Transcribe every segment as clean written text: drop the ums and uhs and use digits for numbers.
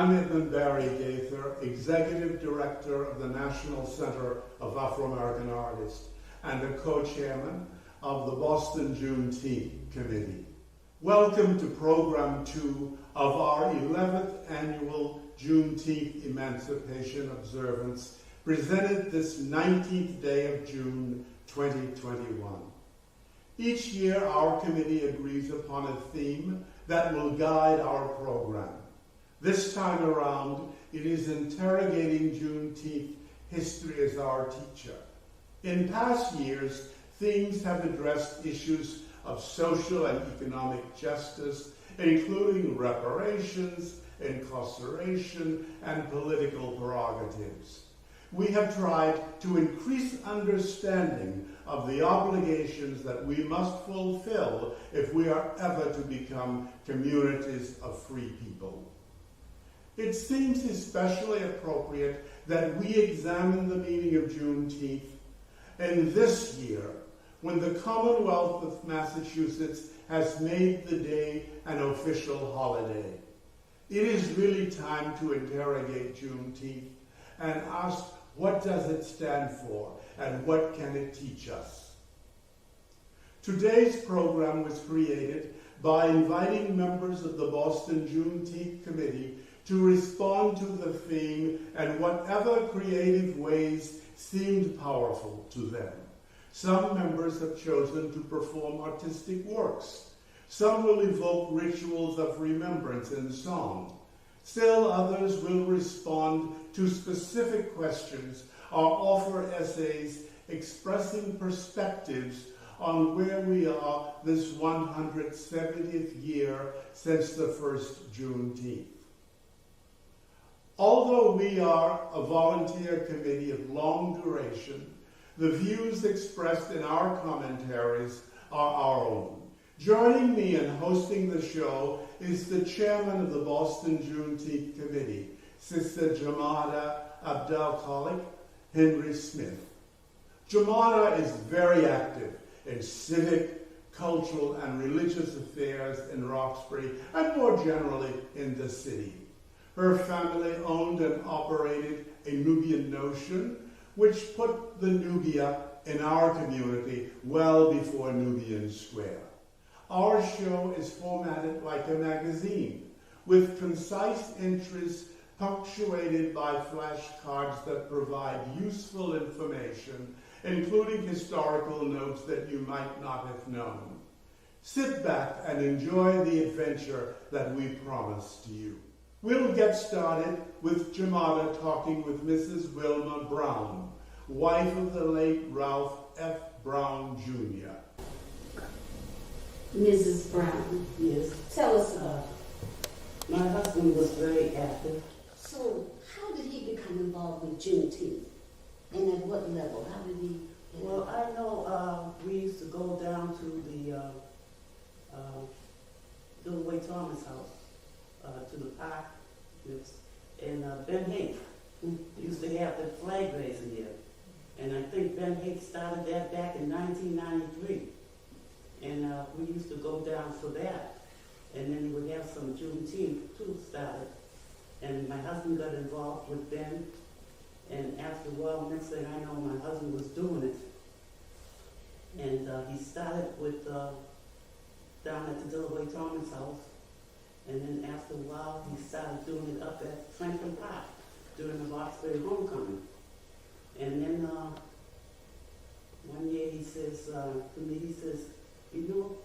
I'm Edmund Barry Gaither, Executive Director of the National Center of Afro-American Artists and a co-chairman of the Boston Juneteenth Committee. Welcome to Program 2 of our 11th Annual Juneteenth Emancipation Observance, presented this 19th day of June 2021. Each year, our committee agrees upon a theme that will guide our program. This time around, it is interrogating Juneteenth history as our teacher. In past years, themes have addressed issues of social and economic justice, including reparations, incarceration, and political prerogatives. We have tried to increase understanding of the obligations that we must fulfill if we are ever to become communities of free people. It seems especially appropriate that we examine the meaning of Juneteenth in this year, when the Commonwealth of Massachusetts has made the day an official holiday. It is really time to interrogate Juneteenth and ask, what does it stand for and what can it teach us? Today's program was created by inviting members of the Boston Juneteenth Committee to respond to the theme in whatever creative ways seemed powerful to them. Some members have chosen to perform artistic works. Some will evoke rituals of remembrance in song. Still others will respond to specific questions or offer essays expressing perspectives on where we are this 170th year since the first Juneteenth. Although we are a volunteer committee of long duration, the views expressed in our commentaries are our own. Joining me in hosting the show is the chairman of the Boston Juneteenth Committee, Sister Jamada Abdel-Khalik Henry Smith. Jamada is very active in civic, cultural, and religious affairs in Roxbury and more generally in the city. Her family owned and operated a Nubian notion, which put the Nubia in our community well before Nubian Square. Our show is formatted like a magazine, with concise entries punctuated by flashcards that provide useful information, including historical notes that you might not have known. Sit back and enjoy the adventure that we promise to you. We'll get started with Jamada talking with Mrs. Wilma Brown, wife of the late Ralph F. Brown, Jr. Mrs. Brown, Yes. tell us about it. My husband was very active. So, how did he become involved with Juneteenth? And at what level? How did he? Well, I know we used to go down to the Little Way Thomas house, to the park, and Ben Hake used to have the flag raising there. And I think Ben Hake started that back in 1993. And we used to go down for that. And then he would have some Juneteenth too started. And my husband got involved with Ben. And after a while, next thing I know, my husband was doing it. And he started with down at the Delaware Thomas house. And then after a while, he started doing it up at Franklin Park during the Roxbury homecoming. And then one year he says to me, he says, you know,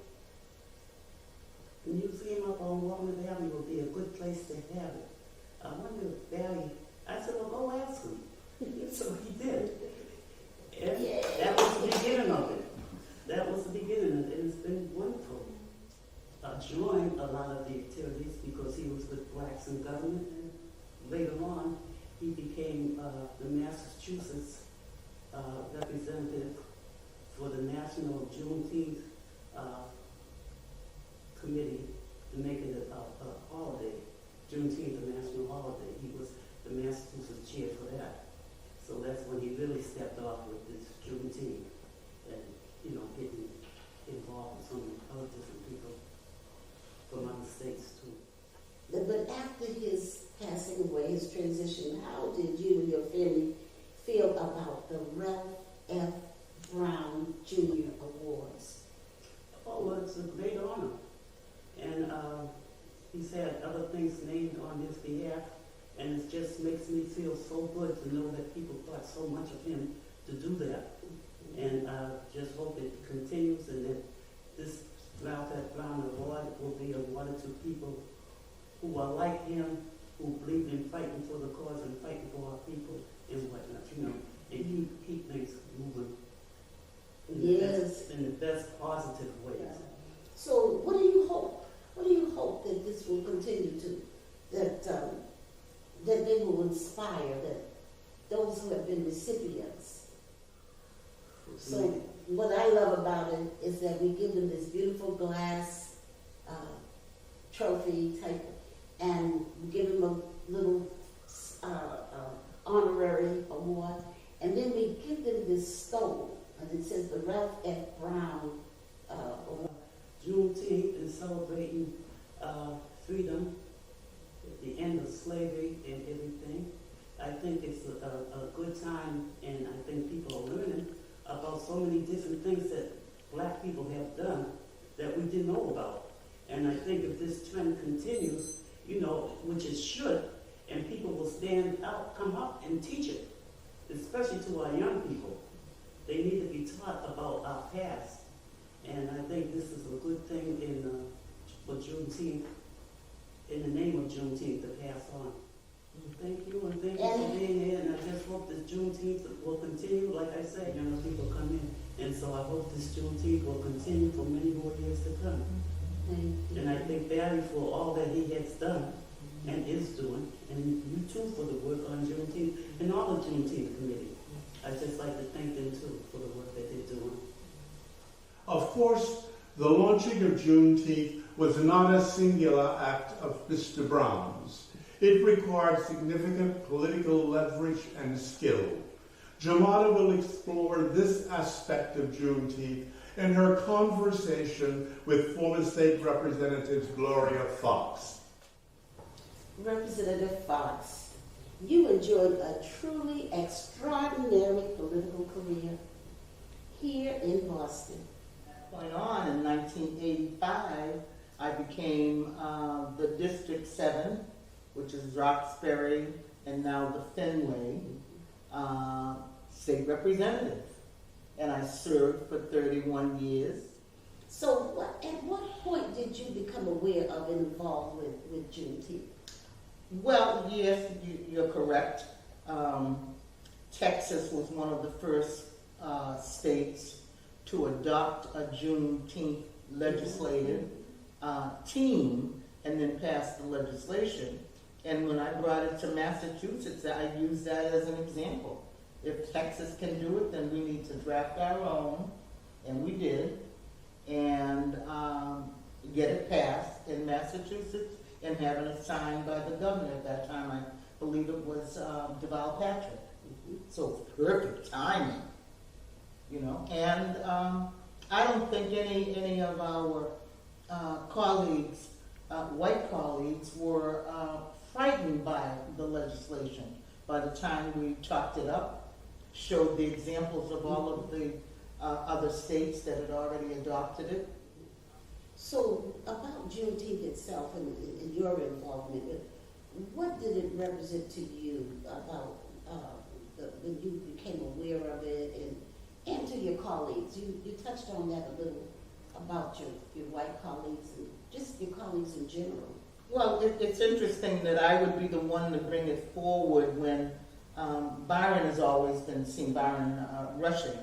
the museum up on Walnut Avenue will be a good place to have it. I wonder if Barry, I said, well, go ask him. So he did. And that was the beginning of it. That was the beginning of it. It's been wonderful. Joined a lot of the activities because he was with Blacks in Government. And later on, he became the Massachusetts representative for the National Juneteenth Committee to make it a holiday. Juneteenth, a national holiday. He was the Massachusetts chair for that. So that's when he really stepped off with this Juneteenth and, you know, getting involved with some other different people from other states too. But after his passing away, his transition, how did you and your family feel about the Ralph F. Brown Jr. Awards? Oh, well, it's a great honor. And he's had other things named on his behalf, and it just makes me feel so good to know that people thought so much of him to do that. And just hope it continues and that this Ralph F. Brown Award will be awarded to people who are like him, who believe in fighting for the cause and fighting for our people and whatnot, and keep things moving in the best positive ways. So what do you hope? What do you hope that this will continue to, that they will inspire, that those who have been recipients? So what I love about it is that we give them this beautiful glass trophy type, and we give them a little honorary award, and then we give them this stone, and it says the Ralph F. Brown Award. Juneteenth is celebrating freedom, the end of slavery and everything. I think it's a good time, and I think people are learning about so many different things that black people have done that we didn't know about. And I think if this trend continues, which it should, and people will stand out, come up and teach it, especially to our young people. They need to be taught about our past. And I think this is a good thing for Juneteenth, in the name of Juneteenth, to pass on. Thank you, and thank you for being here, and I just hope this Juneteenth will continue. Like I said, people come in, and so I hope this Juneteenth will continue for many more years to come. And I thank Barry for all that he has done and is doing, and you too for the work on Juneteenth, and all the Juneteenth committee. I'd just like to thank them too for the work that they're doing. Of course, the launching of Juneteenth was not a singular act of Mr. Brown's. It required significant political leverage and skill. Jamada will explore this aspect of Juneteenth in her conversation with former State Representative Gloria Fox. Representative Fox, you enjoyed a truly extraordinary political career here in Boston. Going on in 1985, I became the District 7, which is Roxbury and now the Fenway, state representative. And I served for 31 years. So at what point did you become aware of and involved with Juneteenth? Well, yes, you're correct. Texas was one of the first states to adopt a Juneteenth legislative team and then pass the legislation. And when I brought it to Massachusetts, I used that as an example. If Texas can do it, then we need to draft our own, and we did, and get it passed in Massachusetts and having it signed by the governor at that time. I believe it was Deval Patrick. So perfect timing, And I don't think any of our colleagues, white colleagues, were frightened by the legislation. By the time we talked it up, showed the examples of all of the other states that had already adopted it. So about Juneteenth itself and your involvement with, what did it represent to you about when you became aware of it and to your colleagues? You touched on that a little about your white colleagues and just your colleagues in general. Well, it's interesting that I would be the one to bring it forward when Byron has always been seen. Byron Rushing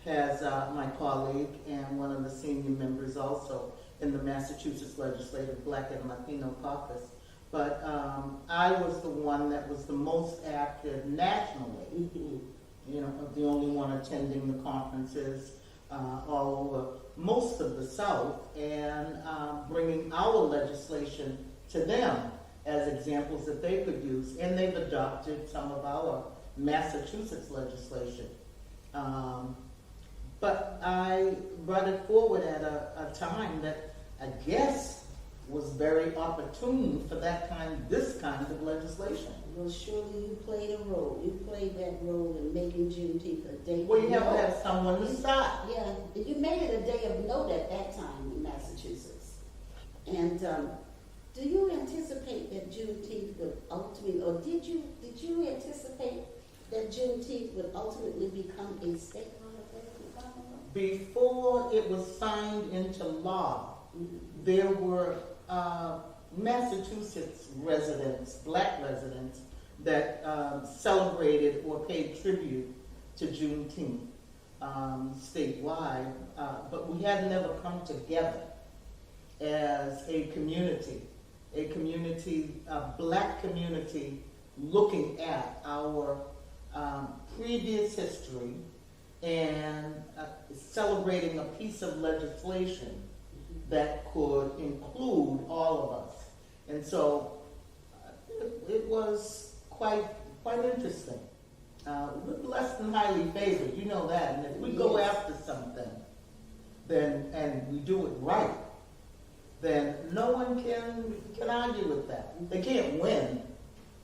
has my colleague and one of the senior members also in the Massachusetts Legislative Black and Latino Caucus. But I was the one that was the most active nationally. The only one attending the conferences all over most of the South and bringing our legislation to them as examples that they could use. And they've adopted some of our Massachusetts legislation. But I brought it forward at a time that I guess was very opportune for this kind of legislation. Well, surely you played a role. You played that role in making Juneteenth a day. Well, you have to of have note. someone to start. Yeah, you made it a day of note at that time in Massachusetts. And do you anticipate that Juneteenth would ultimately, or did you anticipate that Juneteenth would ultimately become a state holiday in the Commonwealth? Before it was signed into law, there were Massachusetts residents, black residents, that celebrated or paid tribute to Juneteenth statewide, but we had never come together as a community, a black community looking at our previous history and celebrating a piece of legislation that could include all of us. And so it was quite interesting. We're less than highly favored, you know that. And if we go after something, and we do it right, then no one can argue with that. They can't win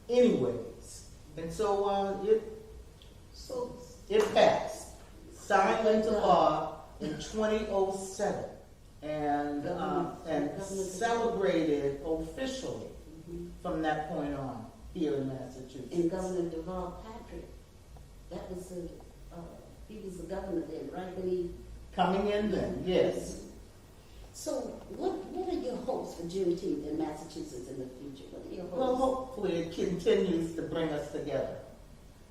anyways. And so it passed, signed into law in 2007, and celebrated officially from that point on here in Massachusetts. And Governor Deval Patrick, that was he was the governor then, right? When he Coming in then, yes. So what are your hopes for Juneteenth in Massachusetts in the future? What are your hopes? Well, hopefully it continues to bring us together.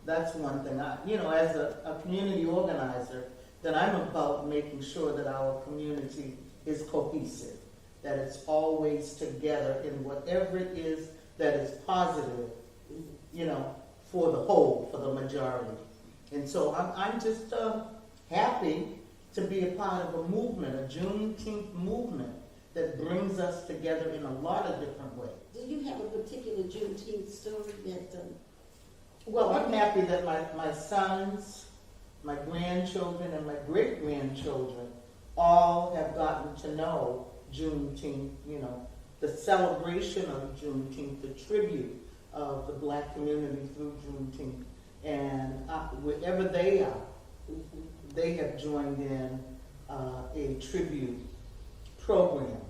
That's one thing. As a community organizer, that I'm about making sure that our community is cohesive, that it's always together in whatever it is that is positive, for the whole, for the majority. And so I'm just happy to be a part of a movement, a Juneteenth movement that brings us together in a lot of different ways. Do you have a particular Juneteenth story that... Well, I'm happy that my sons, my grandchildren, and my great-grandchildren all have gotten to know Juneteenth, the celebration of Juneteenth, the tribute of the black community through Juneteenth. And wherever they are, they have joined in a tribute program,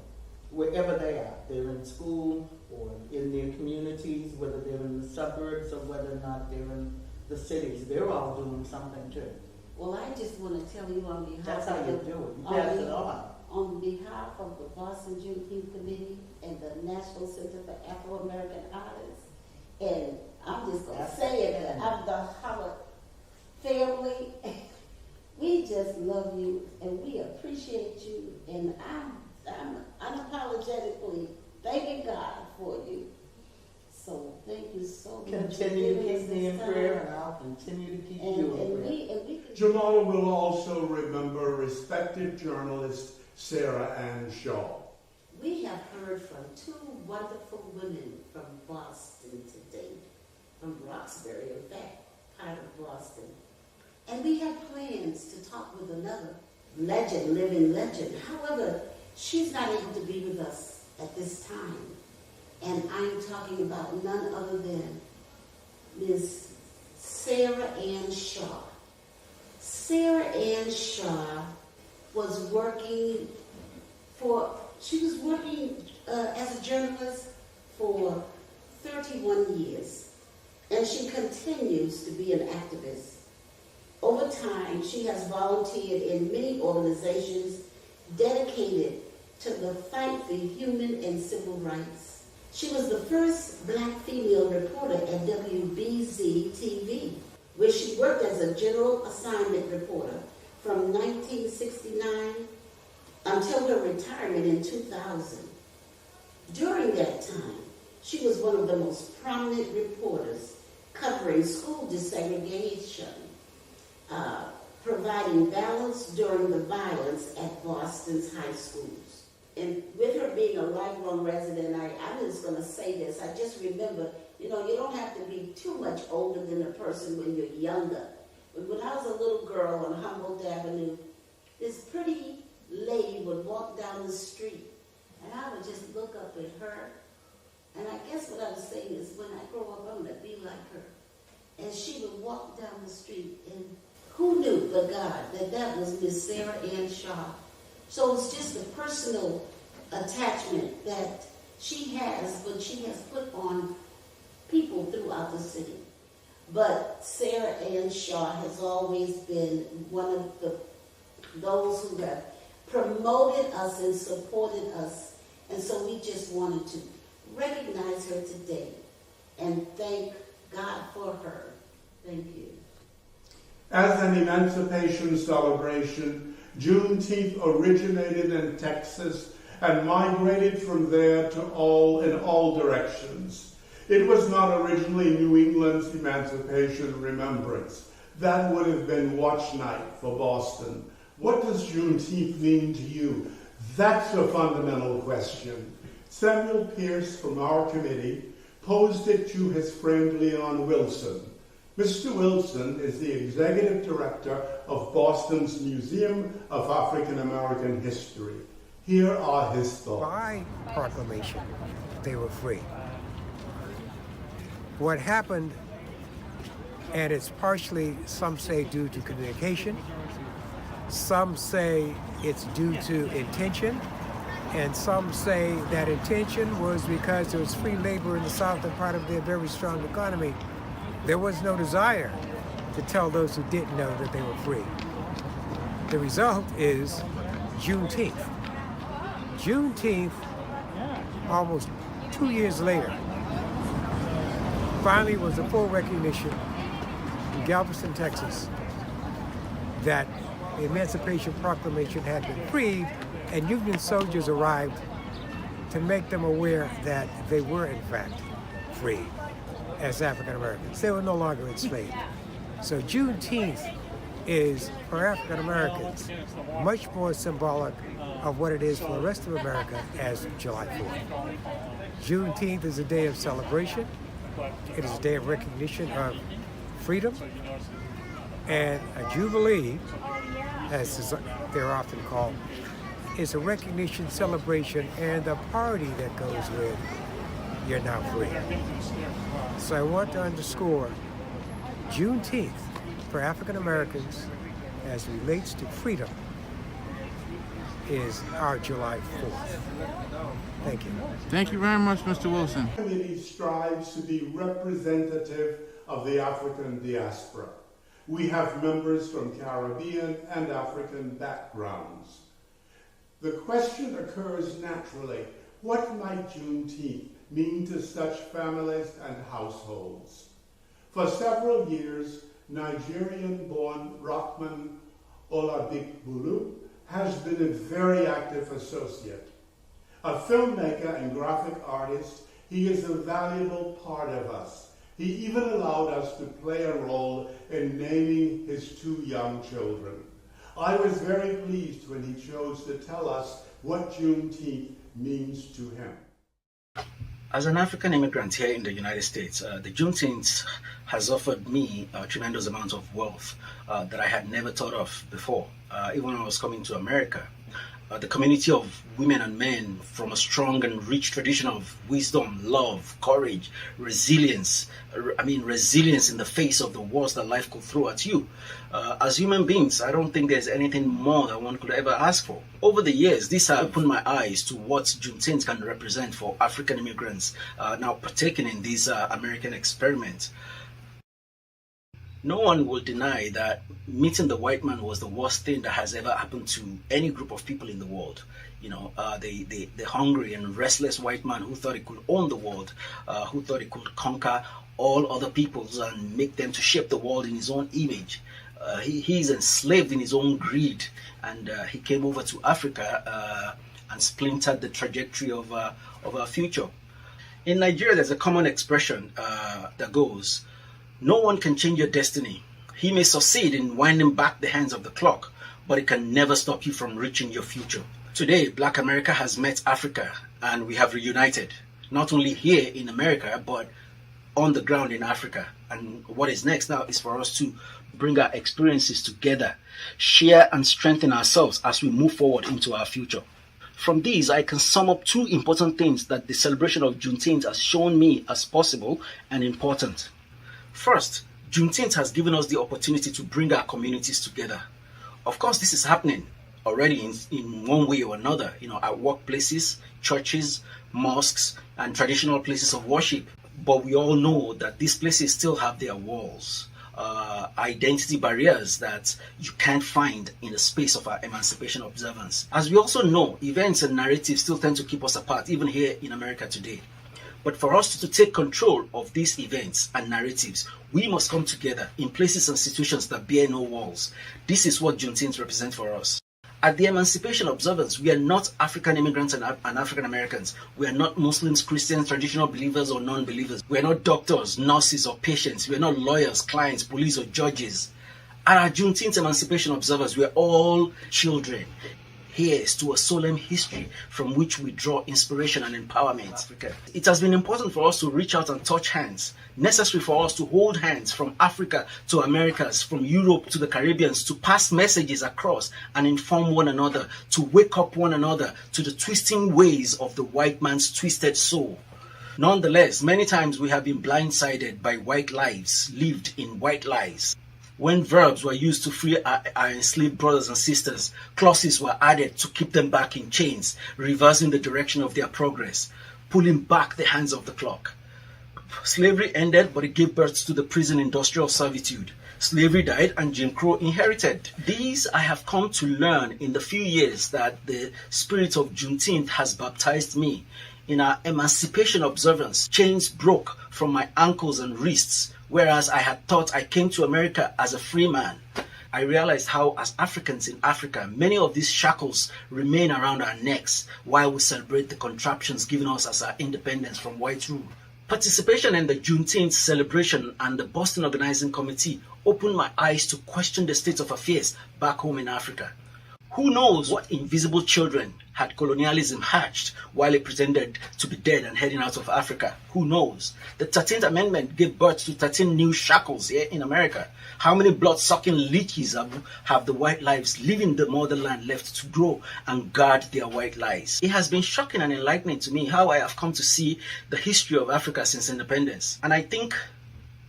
wherever they are. They're in school or in their communities, whether they're in the suburbs or whether or not they're in the cities. They're all doing something too. Well, I just want to tell you on behalf That's how of you do it. You pass it on behalf of the Boston Juneteenth Committee and the National Center for Afro-American Artists, and I'm just going to say it, I'm the Howard family. We just love you and we appreciate you, and I'm unapologetically thanking God for you. So thank you so much. Continue to keep me in prayer, and I'll continue to keep you in prayer. Jamal will also remember respected journalist Sarah Ann Shaw. We have heard from two wonderful women from Boston today, from Roxbury, in fact, part of Boston. And we have plans to talk with another legend, living legend. However, she's not able to be with us at this time. And I'm talking about none other than Ms. Sarah Ann Shaw. Sarah Ann Shaw was working as a journalist for 31 years. And she continues to be an activist. Over time, she has volunteered in many organizations dedicated to the fight for human and civil rights. She was the first black female reporter at WBZ-TV, where she worked as a general assignment reporter from 1969 until her retirement in 2000. During that time, she was one of the most prominent reporters covering school desegregation, providing balance during the violence at Boston's high schools. And with her being a lifelong resident, I'm just going to say this. I just remember, you don't have to be too much older than a person when you're younger. But when I was a little girl on Humboldt Avenue, this pretty lady would walk down the street, and I would would just look up at her. And I guess what I was saying is, when I grow up, I'm going to be like her. And she would walk down the street, and who knew but God that was Miss Sarah Ann Shaw. So it's just a personal attachment that she has, but she has put on people throughout the city. But Sarah Ann Shaw has always been one of those who have promoted us and supported us. And so we just wanted to recognize her today and thank God for her. Thank you. As an emancipation celebration, Juneteenth originated in Texas and migrated from there in all directions. It was not originally New England's Emancipation Remembrance. That would have been watch night for Boston. What does Juneteenth mean to you? That's a fundamental question. Samuel Pierce from our committee posed it to his friend Leon Wilson. Mr. Wilson is the executive director of Boston's Museum of African American History. Here are his thoughts. By proclamation, they were free. What happened, and it's partially, some say, due to communication, some say it's due to intention, and some say that intention was because there was free labor in the South and part of their very strong economy. There was no desire to tell those who didn't know that they were free. The result is Juneteenth. Juneteenth, almost 2 years later, finally was the full recognition in Galveston, Texas, that the Emancipation Proclamation had been freed, and Union soldiers arrived to make them aware that they were, in fact, free as African Americans. They were no longer enslaved. So Juneteenth is, for African Americans, much more symbolic of what it is for the rest of America as July 4th. Juneteenth is a day of celebration. It is a day of recognition of freedom, and a jubilee, as they're often called, is a recognition, celebration, and a party that goes with you're now free. So I want to underscore Juneteenth for African Americans as relates to freedom is our July 4th. Thank you. Thank you very much, Mr. Wilson. The committee strives to be representative of the African diaspora. We have members from Caribbean and African backgrounds. The question occurs naturally, what might Juneteenth mean to such families and households? For several years, Nigerian-born Rockman Oladigbulu has been a very active associate. A filmmaker and graphic artist, he is a valuable part of us. He even allowed us to play a role in naming his 2 young children. I was very pleased when he chose to tell us what Juneteenth means to him. As an African immigrant here in the United States, the Juneteenth has offered me a tremendous amount of wealth that I had never thought of before, even when I was coming to America. The community of women and men from a strong and rich tradition of wisdom, love, courage, resilience. Resilience in the face of the worst that life could throw at you. As human beings, I don't think there's anything more that one could ever ask for. Over the years, this has opened my eyes to what Juneteenth can represent for African immigrants now partaking in this American experiment. No one will deny that meeting the white man was the worst thing that has ever happened to any group of people in the world. The hungry and restless white man who thought he could own the world, who thought he could conquer all other peoples and make them to shape the world in his own image. He's enslaved in his own greed, and he came over to Africa and splintered the trajectory of our future. In Nigeria, there's a common expression that goes, "No one can change your destiny. He may succeed in winding back the hands of the clock, but it can never stop you from reaching your future." Today, Black America has met Africa, and we have reunited, not only here in America, but on the ground in Africa. And what is next now is for us to bring our experiences together, share and strengthen ourselves as we move forward into our future. From these, I can sum up two important things that the celebration of Juneteenth has shown me as possible and important. First, Juneteenth has given us the opportunity to bring our communities together. Of course, this is happening already in one way or another, at workplaces, churches, mosques, and traditional places of worship. But we all know that these places still have their walls, identity barriers that you can't find in the space of our Emancipation Observance. As we also know, events and narratives still tend to keep us apart, even here in America today. But for us to take control of these events and narratives, we must come together in places and situations that bear no walls. This is what Juneteenth represents for us. At the Emancipation Observance, we are not African immigrants and African Americans. We are not Muslims, Christians, traditional believers or non-believers. We are not doctors, nurses or patients. We are not lawyers, clients, police or judges. At our Juneteenth Emancipation Observance, we are all children. Here's to a solemn history from which we draw inspiration and empowerment. It has been important for us to reach out and touch hands, necessary for us to hold hands from Africa to Americas, from Europe to the Caribbean, to pass messages across and inform one another, to wake up one another to the twisting ways of the white man's twisted soul. Nonetheless, many times we have been blindsided by white lives lived in white lies. When verbs were used to free our enslaved brothers and sisters, clauses were added to keep them back in chains, reversing the direction of their progress, pulling back the hands of the clock. Slavery ended, but it gave birth to the prison industrial servitude. Slavery died and Jim Crow inherited. These I have come to learn in the few years that the spirit of Juneteenth has baptized me. In our Emancipation Observance, chains broke from my ankles and wrists, whereas I had thought I came to America as a free man. I realized how, as Africans in Africa, many of these shackles remain around our necks while we celebrate the contraptions given us as our independence from white rule. Participation in the Juneteenth celebration and the Boston Organizing Committee opened my eyes to question the state of affairs back home in Africa. Who knows what invisible children had colonialism hatched while it pretended to be dead and heading out of Africa? Who knows? The 13th Amendment gave birth to 13 new shackles here in America. How many blood-sucking leeches have the white lives leaving the motherland left to grow and guard their white lies? It has been shocking and enlightening to me how I have come to see the history of Africa since independence. And I think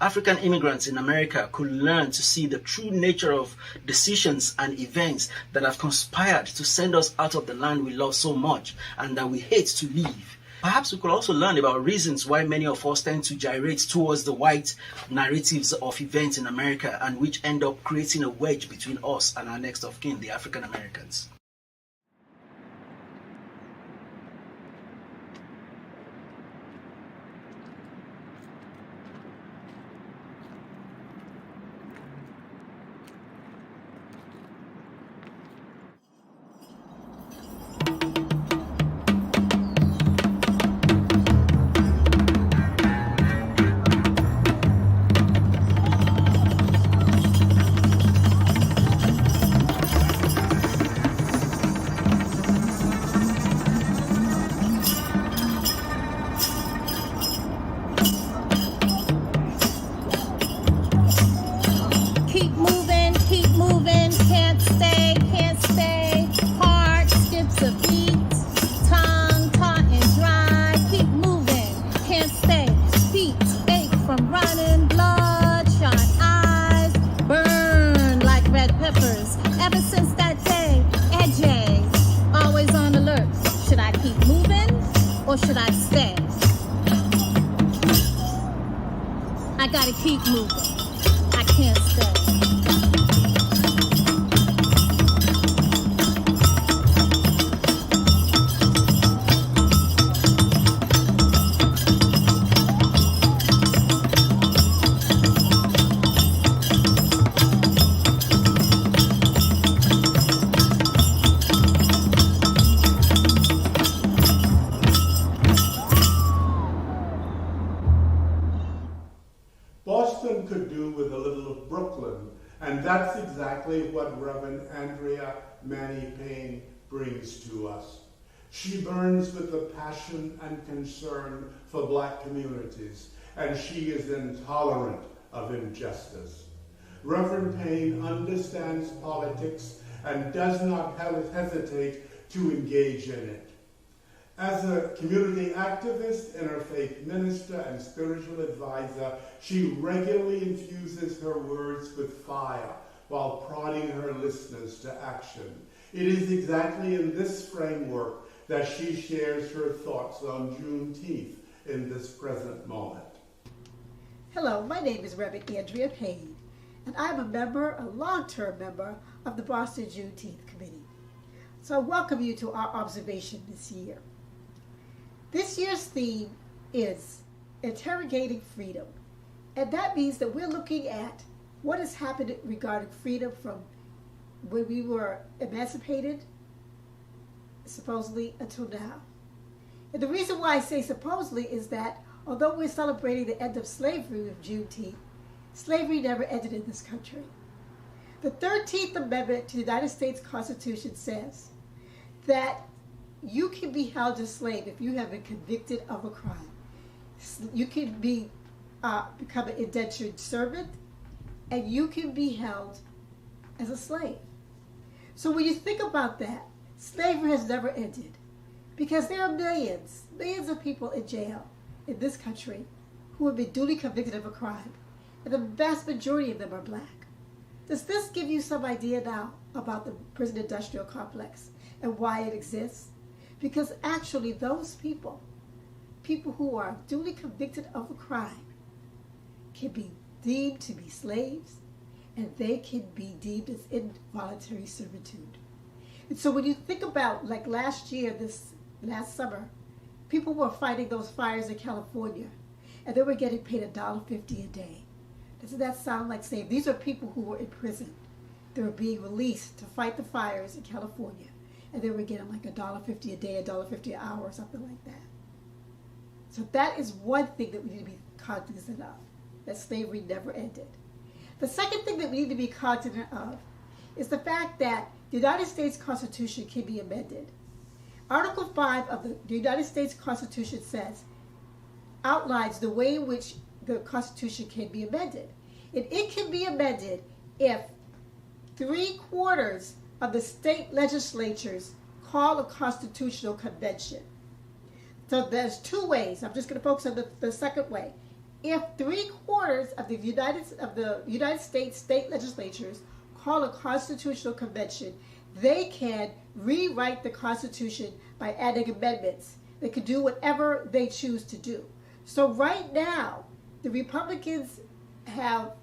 African immigrants in America could learn to see the true nature of decisions and events that have conspired to send us out of the land we love so much and that we hate to leave. Perhaps we could also learn about reasons why many of us tend to gyrate towards the white narratives of events in America and which end up creating a wedge between us and our next of kin, the African Americans. Or should I stay? I gotta keep moving. I can't stay. Boston could do with a little of Brooklyn, and that's exactly what Reverend Andrea Manny Payne brings to us. She burns with the passion and concern for black communities, and she is intolerant of injustice. Reverend Payne understands politics and does not hesitate to engage in it. As a community activist, interfaith minister, and spiritual advisor, she regularly infuses her words with fire while prodding her listeners to action. It is exactly in this framework that she shares her thoughts on Juneteenth in this present moment. Hello, my name is Reverend Andrea Payne, and I'm a long-term member of the Boston Juneteenth Committee. So I welcome you to our observation this year. This year's theme is Interrogating Freedom, and that means that we're looking at what has happened regarding freedom from when we were emancipated, supposedly, until now. And the reason why I say supposedly is that although we're celebrating the end of slavery with Juneteenth, slavery never ended in this country. The 13th Amendment to the United States Constitution says that you can be held a slave if you have been convicted of a crime. You can become an indentured servant, and you can be held as a slave. So when you think about that, slavery has never ended, because there are millions of people in jail in this country who have been duly convicted of a crime, and the vast majority of them are black. Does this give you some idea now about the prison industrial complex and why it exists? Because actually those people who are duly convicted of a crime, can be deemed to be slaves, and they can be deemed as involuntary servitude. And so when you think about, like last summer, people were fighting those fires in California, and they were getting paid $1.50 a day. Doesn't that sound like slavery? These are people who were in prison. They were being released to fight the fires in California, and they were getting like $1.50 a day, $1.50 an hour, or something like that. So that is one thing that we need to be cognizant of, that slavery never ended. The second thing that we need to be cognizant of is the fact that the United States Constitution can be amended. Article 5 of the United States Constitution outlines the way in which the Constitution can be amended. And it can be amended if 3/4 of the state legislatures call a constitutional convention. So there's two ways. I'm just going to focus on the second way. If 3/4 of the United States state legislatures call a constitutional convention, they can rewrite the Constitution by adding amendments. They can do whatever they choose to do. So right now, the Republicans have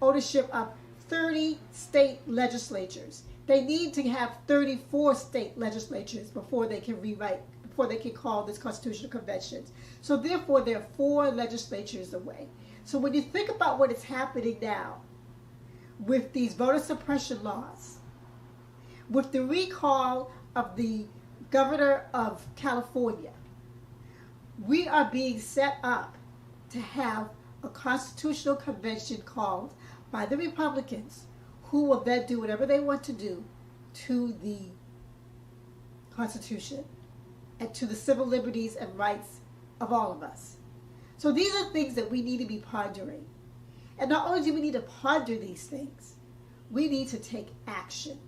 ownership of 30 state legislatures. They need to have 34 state legislatures before they can call this constitutional convention. So therefore, they're 4 legislatures away. So when you think about what is happening now with these voter suppression laws, with the recall of the governor of California, we are being set up to have a constitutional convention called by the Republicans, who will then do whatever they want to do to the Constitution and to the civil liberties and rights of all of us. So these are things that we need to be pondering. And not only do we need to ponder these things, we need to take action.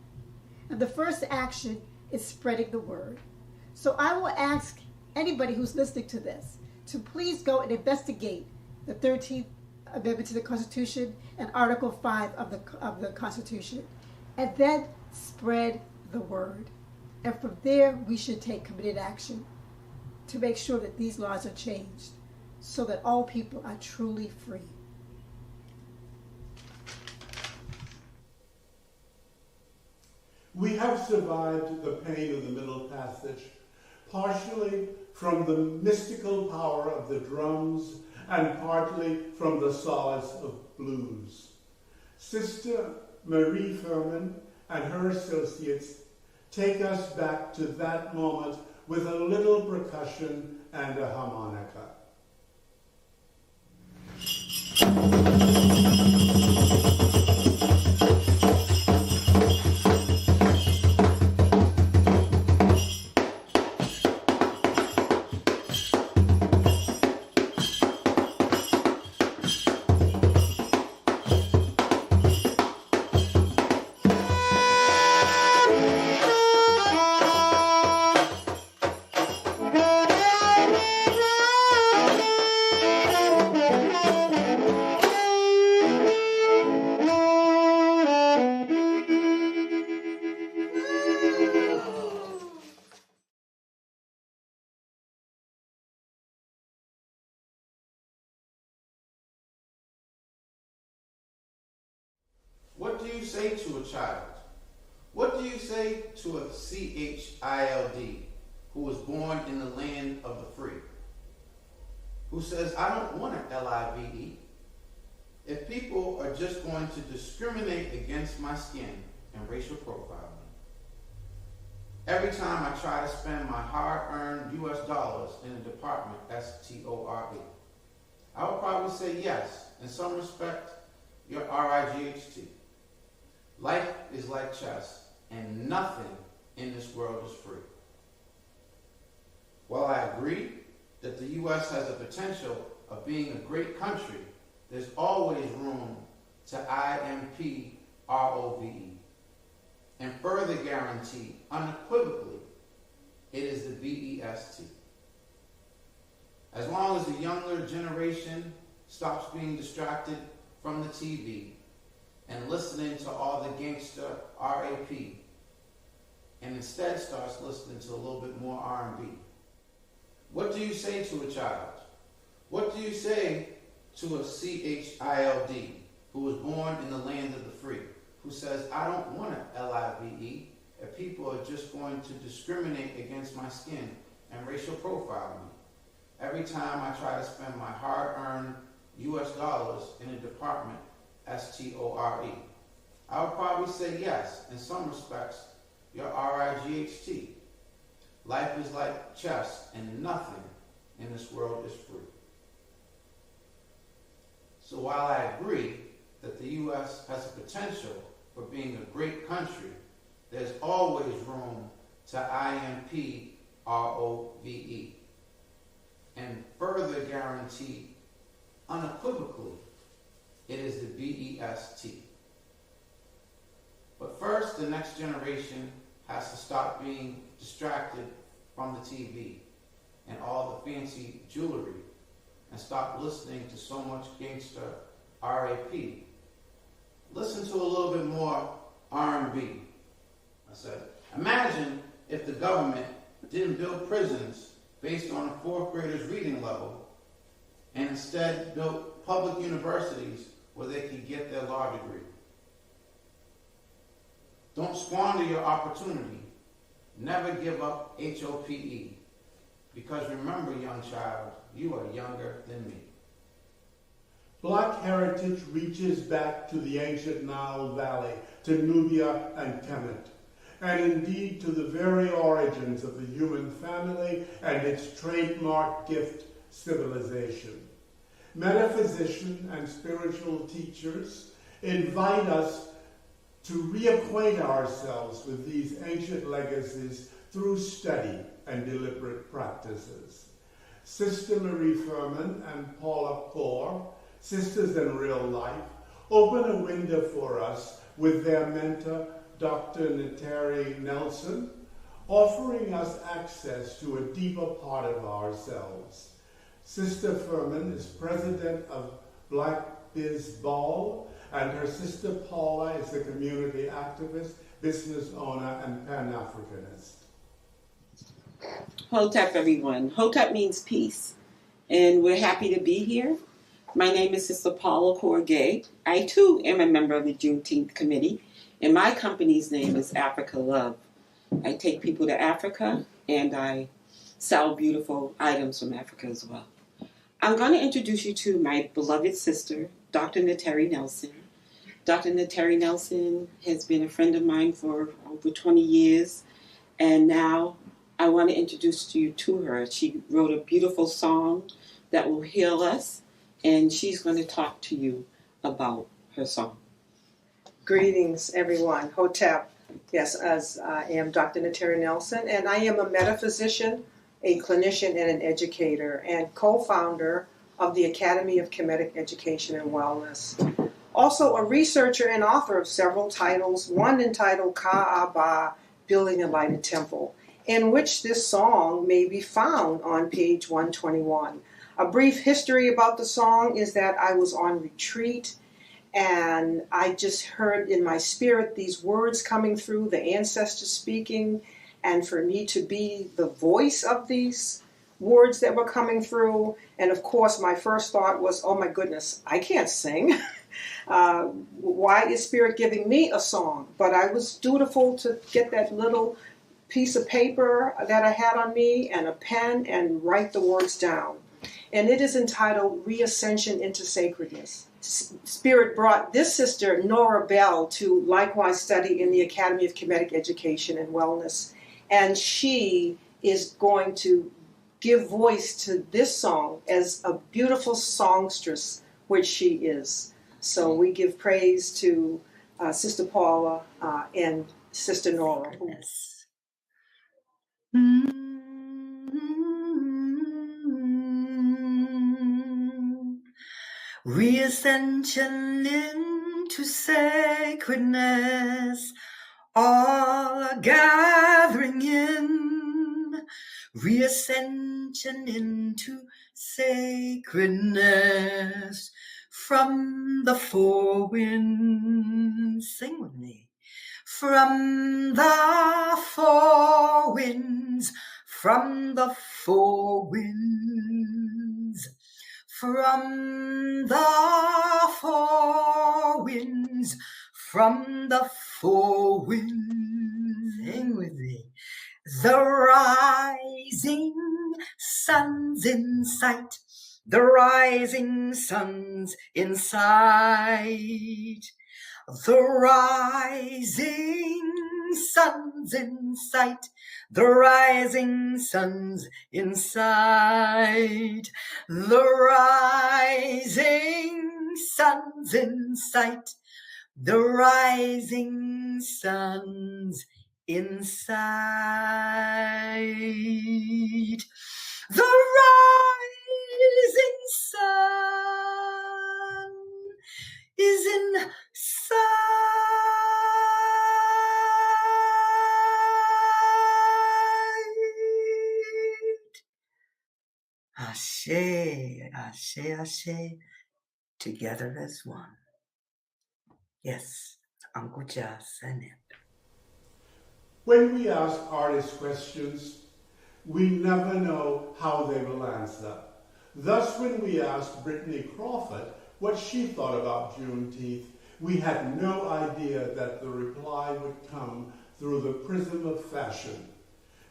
And the first action is spreading the word. So I will ask anybody who's listening to this to please go and investigate the 13th Amendment to the Constitution and Article 5 of the Constitution, and then spread the word. And from there, we should take committed action to make sure that these laws are changed so that all people are truly free. We have survived the pain of the Middle Passage, partially from the mystical power of the drums and partly from the solace of blues. Sister Marie Furman and her associates take us back to that moment with a little percussion and a harmonica. What do you say to a child? What do you say to a child who was born in the land of the free? Who says, I don't want an live? If people are just going to discriminate against my skin and racial profiling, every time I try to spend my hard-earned US dollars in a department, STORE, I would probably say yes, in some respect, you're RIGHT. Life is like chess, and nothing in this world is free. While I agree that the U.S. has the potential of being a great country, there's always room to IMPROVE, and further guarantee unequivocally it is the BEST. As long as the younger generation stops being distracted from the TV and listening to all the gangster RAP, and instead starts listening to a little bit more R&B. What do you say to a child? What do you say to a child who was born in the land of the free, who says, I don't want an LIVE if people are just going to discriminate against my skin and racial profile me every time I try to spend my hard-earned US dollars in a department, STORE? I would probably say yes, in some respects, you're RIGHT. Life is like chess, and nothing in this world is free. So while I agree that the U.S. has the potential for being a great country, there's always room to IMPROVE, and further guarantee unequivocally it is the BEST. But first, the next generation has to stop being distracted from the TV and all the fancy jewelry and stop listening to so much gangster RAP. Listen to a little bit more R&B. I said, imagine if the government didn't build prisons based on a fourth grader's reading level and instead built public universities where they could get their law degree. Don't squander your opportunity. Never give up HOPE. Because remember, young child, you are younger than me. Black heritage reaches back to the ancient Nile Valley, to Nubia and Kemet, and indeed to the very origins of the human family and its trademark gift, civilization. Metaphysician and spiritual teachers invite us to reacquaint ourselves with these ancient legacies through study and deliberate practices. Sister Marie Furman and Paula Poore, sisters in real life, open a window for us with their mentor, Dr. Nateri Nelson, offering us access to a deeper part of ourselves. Sister Furman is president of Black Biz Ball, and her sister Paula is a community activist, business owner, and Pan-Africanist. Hotep, everyone. Hotep means peace, and we're happy to be here. My name is Sister Paula Corgay. I, too, am a member of the Juneteenth Committee, and my company's name is Africa Love. I take people to Africa, and I sell beautiful items from Africa as well. I'm going to introduce you to my beloved sister, Dr. Nateri Nelson. Dr. Nateri Nelson has been a friend of mine for over 20 years, and now I want to introduce you to her. She wrote a beautiful song that will heal us, and she's going to talk to you about her song. Greetings, everyone. Hotep. Yes, as I am Dr. Nateri Nelson, and I am a metaphysician, a clinician, and an educator, and co-founder of the Academy of Kemetic Education and Wellness. Also a researcher and author of several titles, one entitled Ka'aba, Building a Lighted Temple, in which this song may be found on page 121. A brief history about the song is that I was on retreat and I just heard in my spirit these words coming through, the ancestors speaking, and for me to be the voice of these words that were coming through. And of course, my first thought was, oh my goodness, I can't sing. Why is Spirit giving me a song? But I was dutiful to get that little piece of paper that I had on me and a pen and write the words down. And it is entitled Reascension into Sacredness. Spirit brought this sister, Nora Bell, to likewise study in the Academy of Kemetic Education and Wellness. And she is going to give voice to this song as a beautiful songstress, which she is. So we give praise to Sister Paula and Sister Nora. Reascension into sacredness, all are gathering in. Reascension into sacredness, from the four winds. Sing with me. From the four winds, from the four winds. From the four winds, from the four winds. Sing with me. The rising sun's in sight, the rising sun's in sight. The rising sun's in sight, the rising sun's in sight. The rising sun's in sight, the rising sun's in sight. The rising sun is in sight. Ashe, ashe, ashe, together as one. Yes, Uncle Jas and it. When we ask artists questions, we never know how they will answer. Thus, when we asked Brittany Crawford what she thought about Juneteenth, we had no idea that the reply would come through the prism of fashion.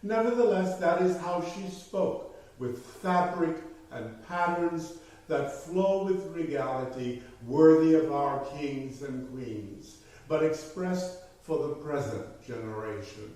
Nevertheless, that is how she spoke, with fabric and patterns that flow with regality worthy of our kings and queens, but expressed for the present generation.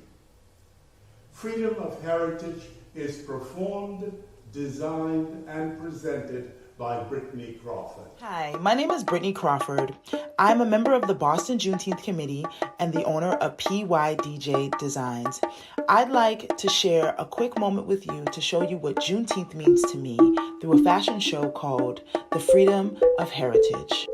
Freedom of Heritage is performed, designed, and presented by Brittany Crawford. Hi, my name is Brittany Crawford. I'm a member of the Boston Juneteenth Committee and the owner of PYDJ Designs. I'd like to share a quick moment with you to show you what Juneteenth means to me through a fashion show called The Freedom of Heritage.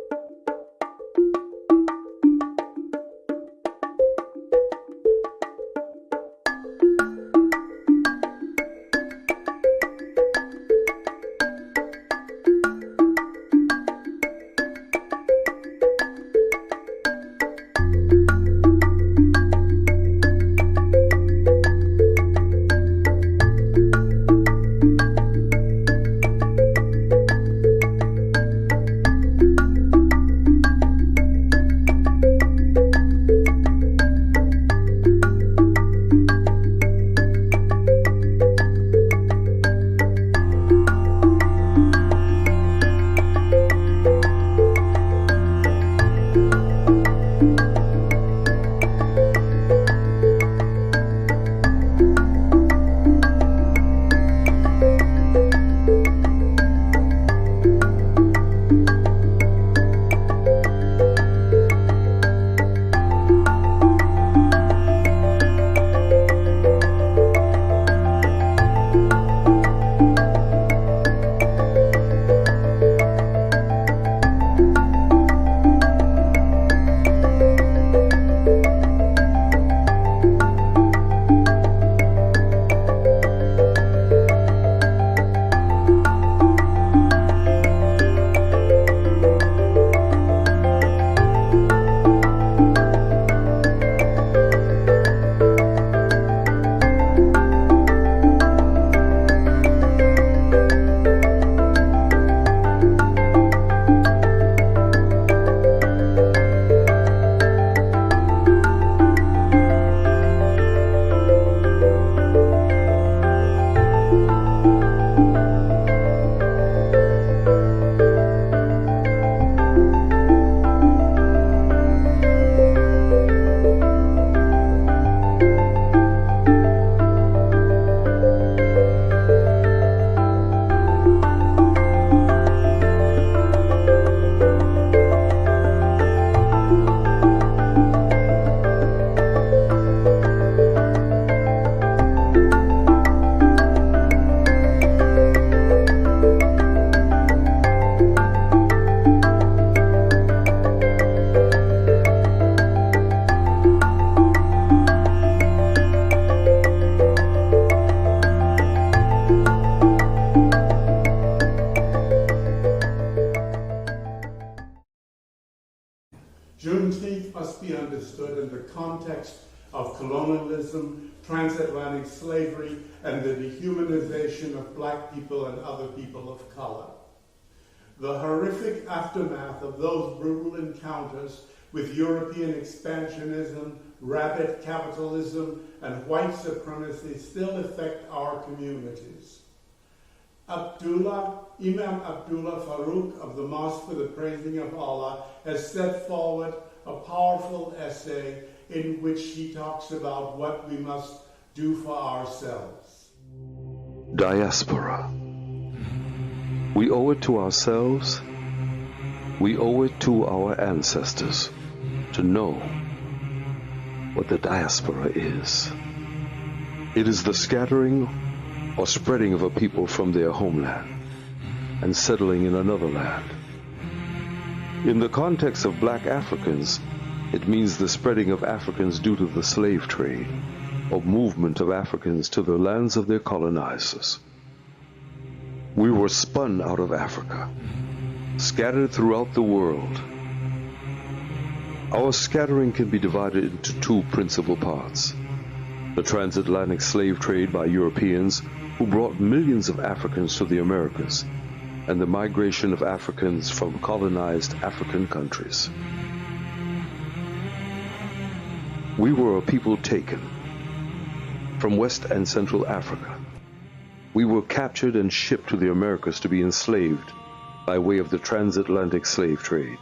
understood in the context of colonialism, transatlantic slavery, and the dehumanization of black people and other people of color. The horrific aftermath of those brutal encounters with European expansionism, rabid capitalism, and white supremacy still affect our communities. Imam Abdullah Farooq of the Mosque for the Praising of Allah has set forward a powerful essay in which he talks about what we must do for ourselves. Diaspora. We owe it to ourselves, we owe it to our ancestors to know what the diaspora is. It is the scattering or spreading of a people from their homeland and settling in another land. In the context of black Africans, it means the spreading of Africans due to the slave trade or movement of Africans to the lands of their colonizers. We were spun out of Africa, scattered throughout the world. Our scattering can be divided into two principal parts: the transatlantic slave trade by Europeans who brought millions of Africans to the Americas, and the migration of Africans from colonized African countries. We were a people taken from West and Central Africa. We were captured and shipped to the Americas to be enslaved by way of the transatlantic slave trade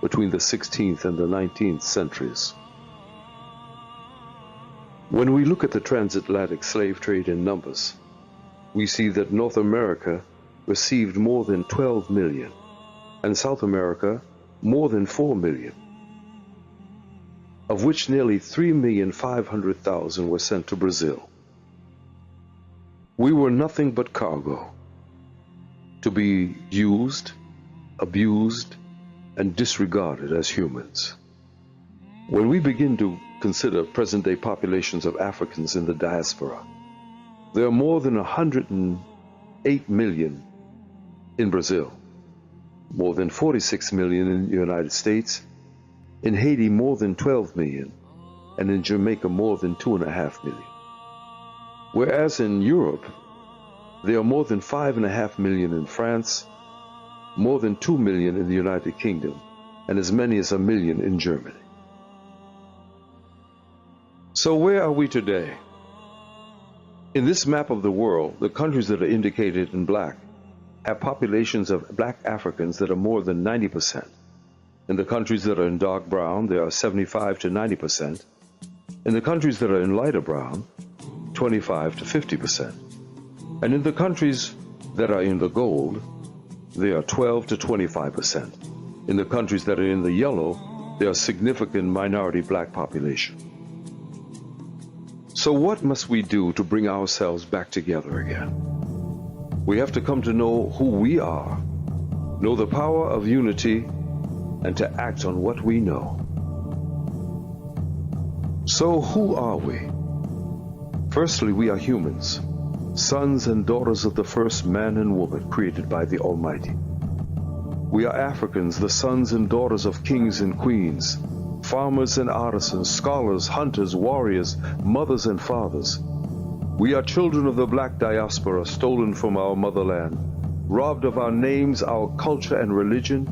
between the 16th and the 19th centuries. When we look at the transatlantic slave trade in numbers, we see that North America received more than 12 million, and South America more than 4 million, of which nearly 3,500,000 were sent to Brazil. We were nothing but cargo, to be used, abused, and disregarded as humans. When we begin to consider present-day populations of Africans in the diaspora, there are more than 108 million in Brazil, more than 46 million in the United States, in Haiti more than 12 million, and in Jamaica more than 2.5 million. Whereas in Europe, there are more than 5.5 million in France, more than 2 million in the United Kingdom, and as many as 1 million in Germany. So where are we today? In this map of the world, the countries that are indicated in black have populations of black Africans that are more than 90%. In the countries that are in dark brown, there are 75 to 90%. In the countries that are in lighter brown, 25 to 50%. And in the countries that are in the gold, they are 12 to 25%. In the countries that are in the yellow, there are significant minority black population. So what must we do to bring ourselves back together again? We have to come to know who we are, know the power of unity, and to act on what we know. So who are we? Firstly, we are humans, sons and daughters of the first man and woman created by the Almighty. We are Africans, the sons and daughters of kings and queens, farmers and artisans, scholars, hunters, warriors, mothers and fathers. We are children of the black diaspora, stolen from our motherland, robbed of our names, our culture and religion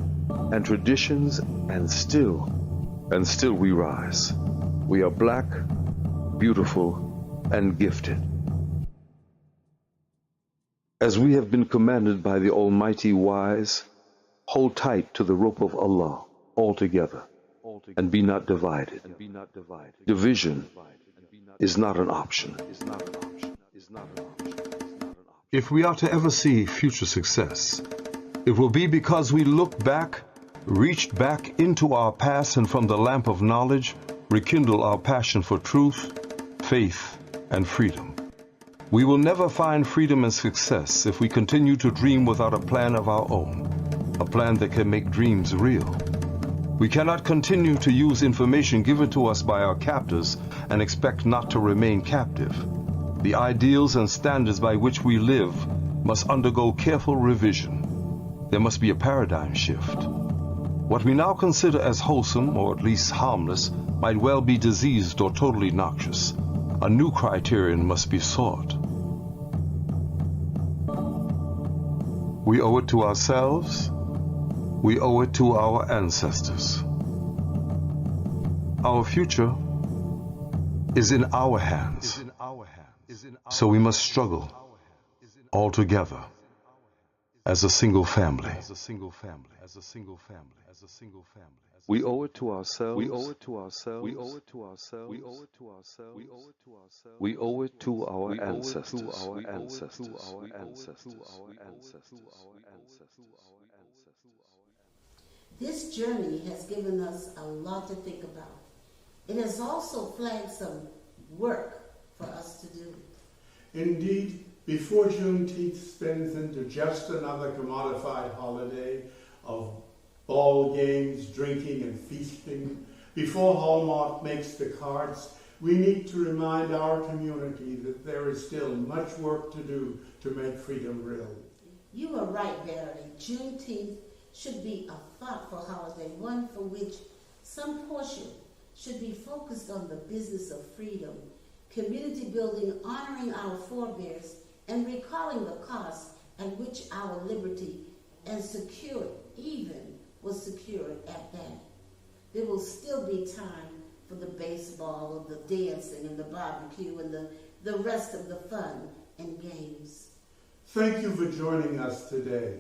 and traditions, and still we rise. We are black, beautiful, and gifted. As we have been commanded by the Almighty Wise, hold tight to the rope of Allah altogether, and be not divided. Division is not an option. If we are to ever see future success, it will be because we look back, reached back into our past, and from the lamp of knowledge, rekindle our passion for truth, faith, and freedom. We will never find freedom and success if we continue to dream without a plan of our own, a plan that can make dreams real. We cannot continue to use information given to us by our captors and expect not to remain captive. The ideals and standards by which we live must undergo careful revision. There must be a paradigm shift. What we now consider as wholesome, or at least harmless, might well be diseased or totally noxious. A new criterion must be sought. We owe it to ourselves. We owe it to our ancestors. Our future is in our hands. So we must struggle all together as a single family. We owe it to ourselves. We owe it to ourselves. We owe it to ourselves. We owe it to ourselves. We owe it to ourselves. We owe it to our ancestors. Our ancestors. Our ancestors. Our ancestors. This journey has given us a lot to think about. It has also flagged some work for us to do. Indeed, before Juneteenth spins into just another commodified holiday of ball games, drinking, and feasting, before Hallmark makes the cards, we need to remind our community that there is still much work to do to make freedom real. You are right, Verity. Juneteenth should be a thoughtful holiday, one for which some portion should be focused on the business of freedom, community building, honoring our forebears, and recalling the cost at which our liberty and security even was secured at that. There will still be time for the baseball, the dancing, and the barbecue, and the rest of the fun and games. Thank you for joining us today.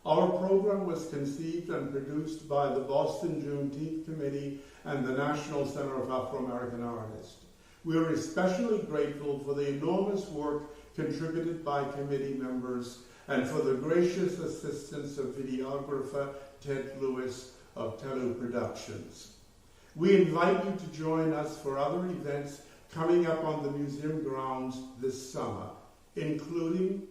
Our program was conceived and produced by the Boston Juneteenth Committee and the National Center of Afro-American Artists. We are especially grateful for the enormous work contributed by committee members and for the gracious assistance of videographer Ted Lewis of Telu Productions. We invite you to join us for other events coming up on the museum grounds this summer, including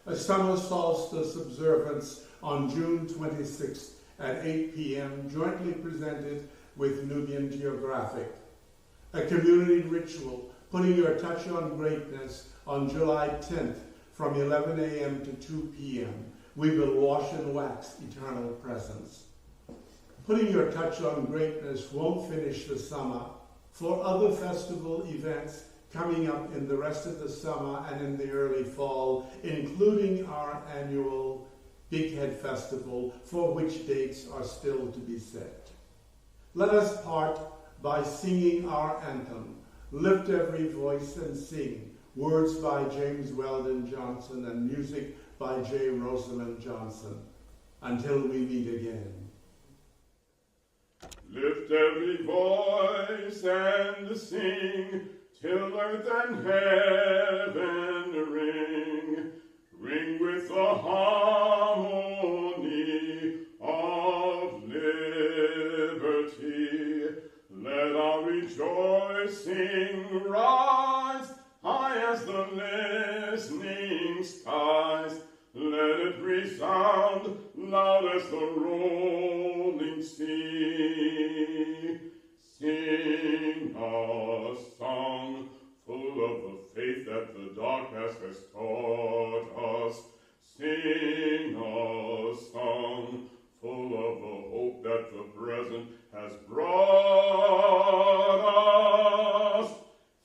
a summer solstice observance on June 26th at 8 p.m., jointly presented with Nubian Geographic. A community ritual, putting your touch on greatness, on July 10th from 11 a.m. to 2 p.m. We will wash and wax eternal presence. Putting your touch on greatness won't finish the summer. For other festival events coming up in the rest of the summer and in the early fall, including our annual Big Head Festival, for which dates are still to be set. Let us part by singing our anthem, Lift Every Voice and Sing, words by James Weldon Johnson and music by J. Rosamond Johnson. Until we meet again. Lift every voice and sing, till earth and heaven ring. Ring with the harmony of liberty. Let our rejoicing rise, high as the listening skies. Let it resound loud as the rolling sea. Sing a song full of the faith that the dark past has taught us. Sing a song full of the hope that the present has brought us.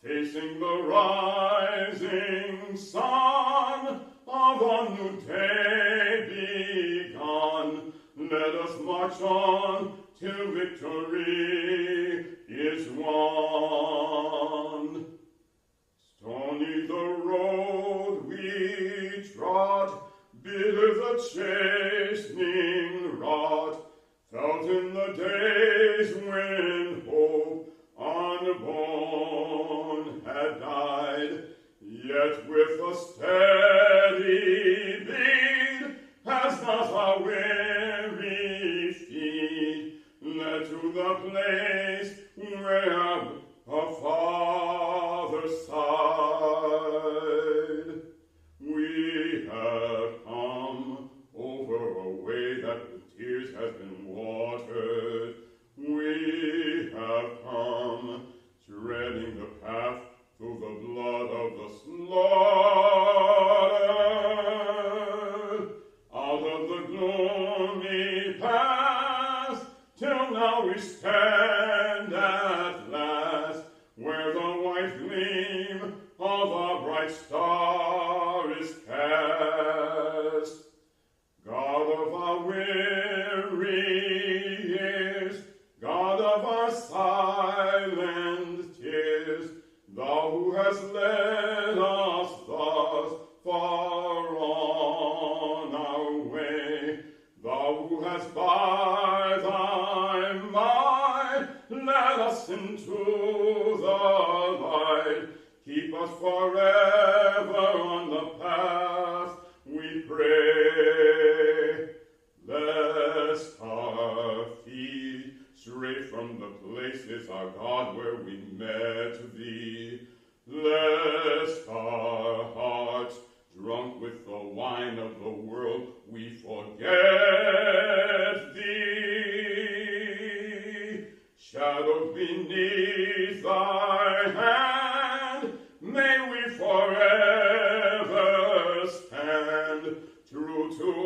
Facing the rising sun of a new day begun, let us march on till victory is won. Stony the road we trod, bitter the chastening wrought, felt in the days when hope unborn had died, yet with a steady beat has not our weary feet led to the place where our Father sighed. We have come over a way that with tears has been watered. We have come treading the path through the blood of the slaughtered. drunk with the wine of the world, we forget thee. Shadowed beneath thy hand, may we forever stand, true to